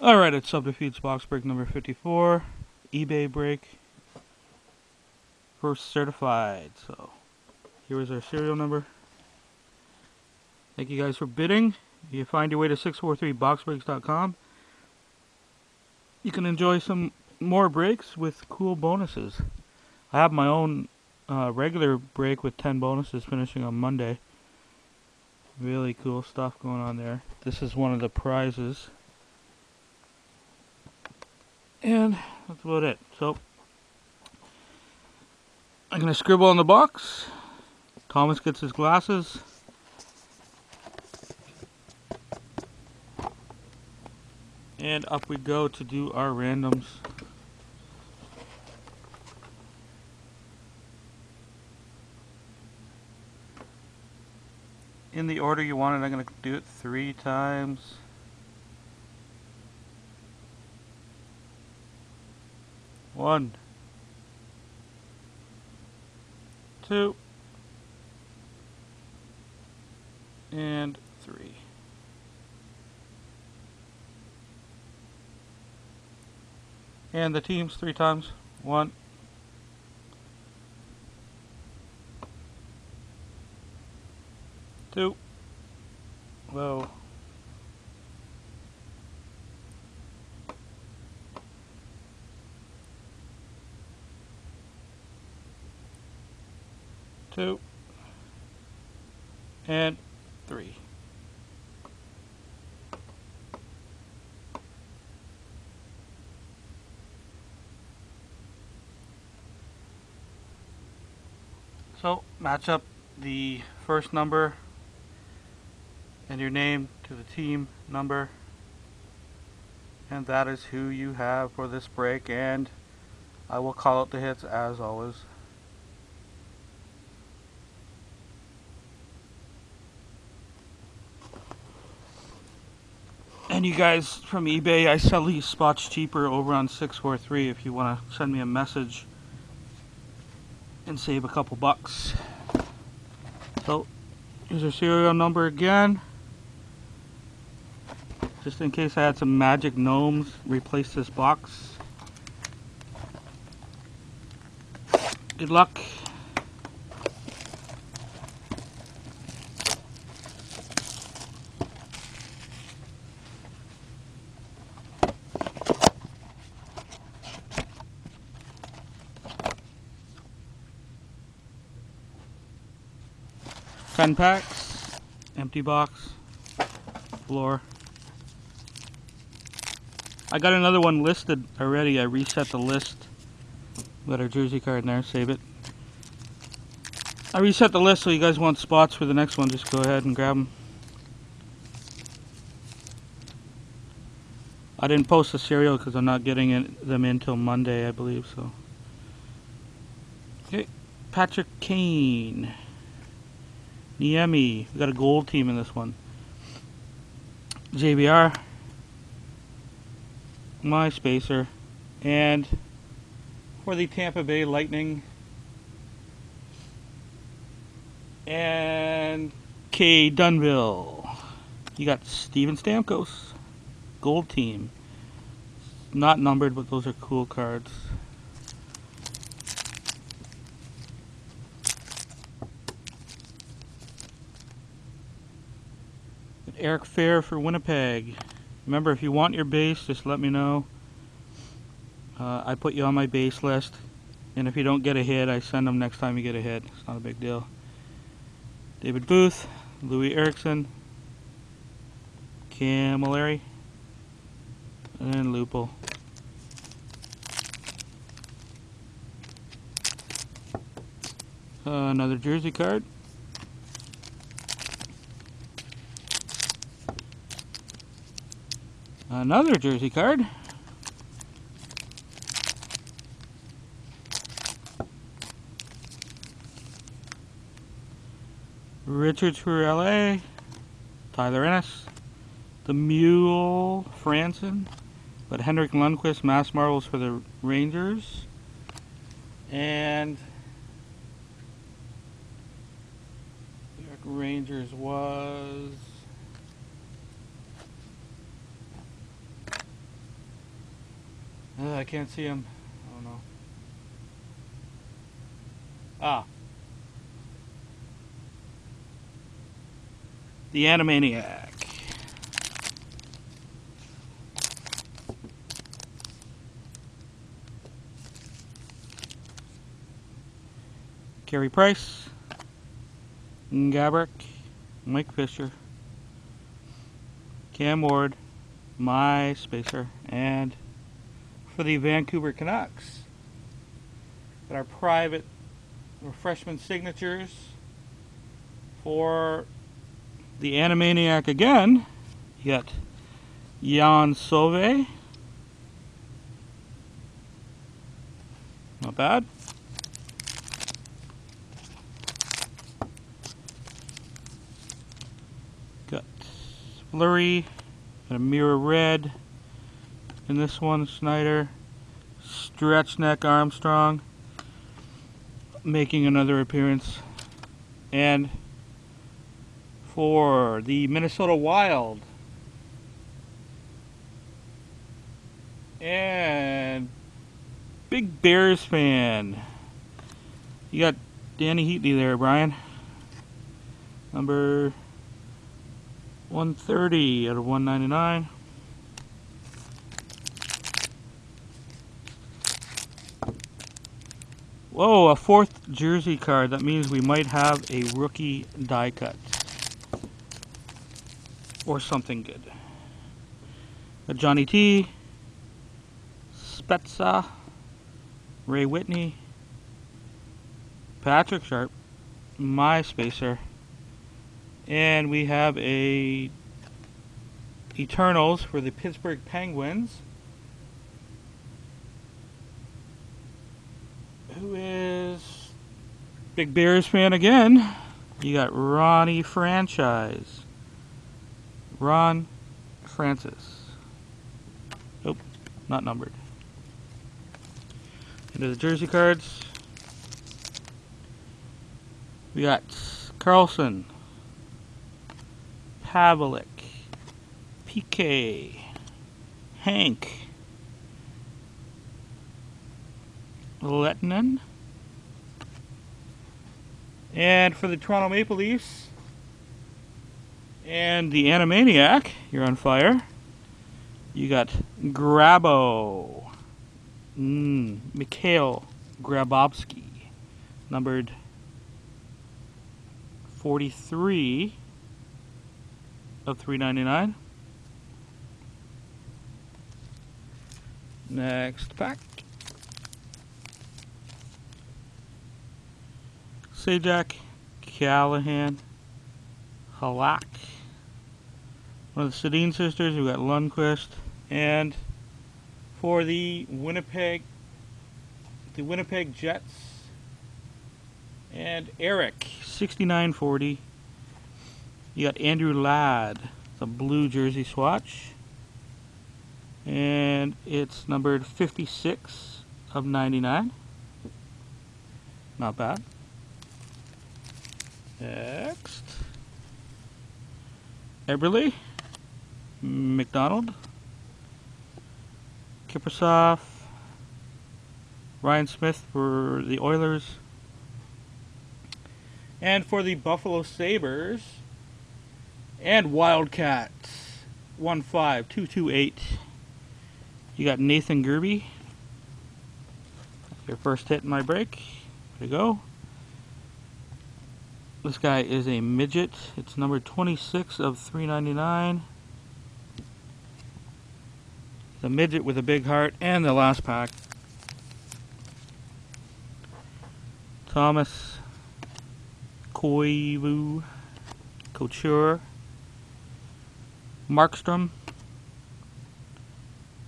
Alright, it's Subterfuge box break number 54. eBay break. First certified. So, here is our serial number. Thank you guys for bidding. If you find your way to 643boxbreaks.com, you can enjoy some more breaks with cool bonuses. I have my own regular break with 10 bonuses finishing on Monday. Really cool stuff going on there. This is one of the prizes. And that's about it. So, I'm going to scribble on the box. Thomas gets his glasses. And up we go to do our randoms. In the order you want it, I'm going to do it 3 times. One, 2, and 3. And the teams 3 times. 1, 2. Whoa. 2, and 3. So, match up the first number and your name to the team number, and that is who you have for this break, and I will call out the hits as always. And you guys from eBay, I sell these spots cheaper over on 643 if you want to send me a message and save a couple bucks. So, here's our serial number again. Just in case I had some magic gnomes replace this box. Good luck. Ten packs, empty box, floor. I got another one listed already. I reset the list. Got our jersey card in there, save it. I reset the list, so you guys want spots for the next one, just go ahead and grab them. I didn't post the serial because I'm not getting them in till Monday, I believe, so. Okay, Patrick Kane. Niemi, we got a gold team in this one. JBR. My spacer. And for the Tampa Bay Lightning. And K. Dunville. You got Steven Stamkos. Gold team. Not numbered, but those are cool cards. Eric Fair for Winnipeg. Remember, if you want your base, just let me know. I put you on my base list. And if you don't get a hit, I send them next time you get a hit. It's not a big deal. David Booth, Louis Eriksson, Camilleri, and Lupul. Another jersey card. Another jersey card. Richards for LA. Tyler Ennis. The Mule Franson. But Henrik Lundqvist, Mass Marvels for the Rangers. And New York Rangers was I can't see him. I don't know. Ah. The Animaniac. Carey Price. Gabrick. Mike Fisher. Cam Ward. My Spacer. And for the Vancouver Canucks, got our private refreshment signatures for the Animaniac again. You got Jan Sauve. Not bad. Got Fleury. Got a Mirror Red. In this one, Schneider. Stretch Neck Armstrong making another appearance. And for the Minnesota Wild, and big Bears fan, you got Danny Heatley there, Brian. Number 130 out of 199. Whoa, a fourth jersey card. That means we might have a rookie die cut. Or something good. Got Johnny T. Spezza. Ray Whitney. Patrick Sharp. My Spacer. And we have a Eternals for the Pittsburgh Penguins. Who is big Bears fan again? You got Ronnie Franchise. Ron Francis. Nope, not numbered. Into the jersey cards. We got Carlson. Pavlik. PK. Hank. Lettinen. And for the Toronto Maple Leafs and the Animaniac, you're on fire. You got Grabo. Mikhail Grabovski. Numbered 43 of 399. Next pack. Sajak, Callahan, Halak. One of the Sedin sisters, we got Lundqvist. And for the Winnipeg Jets and Eric, 6940. You got Andrew Ladd, the blue jersey swatch. And it's numbered 56 of 99. Not bad. Next. Eberle. McDonald. Kiprusoff. Ryan Smith for the Oilers. And for the Buffalo Sabres and Wildcats, 15228. You got Nathan Gerby. Your first hit in my break. There you go. This guy is a midget. It's number 26 of 399. The midget with a big heart. And the last pack. Thomas Koivu, Couture, Markstrom,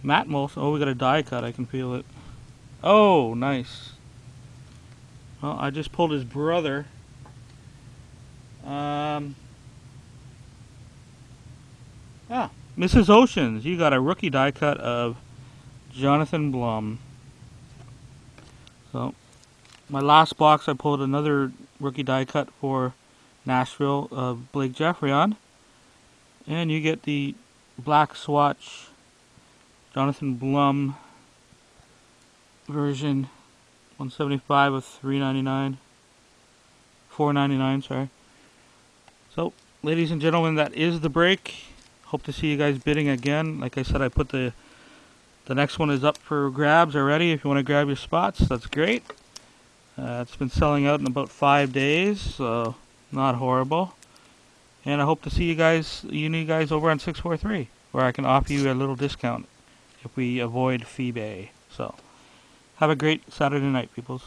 Matmos. Oh, we got a die cut. I can feel it. Oh, nice. Well, I just pulled his brother. Mrs. Oceans, you got a rookie die cut of Jonathan Blum. So, my last box, I pulled another rookie die cut for Nashville of Blake Geoffrion. And you get the black swatch Jonathan Blum version 175 with $3.99, $4.99, sorry. So, ladies and gentlemen, that is the break. Hope to see you guys bidding again. Like I said, I put the next one is up for grabs already. If you want to grab your spots, that's great. It's been selling out in about 5 days, so not horrible. And I hope to see you guys over on 643, where I can offer you a little discount if we avoid FeeBay. So, have a great Saturday night, peoples.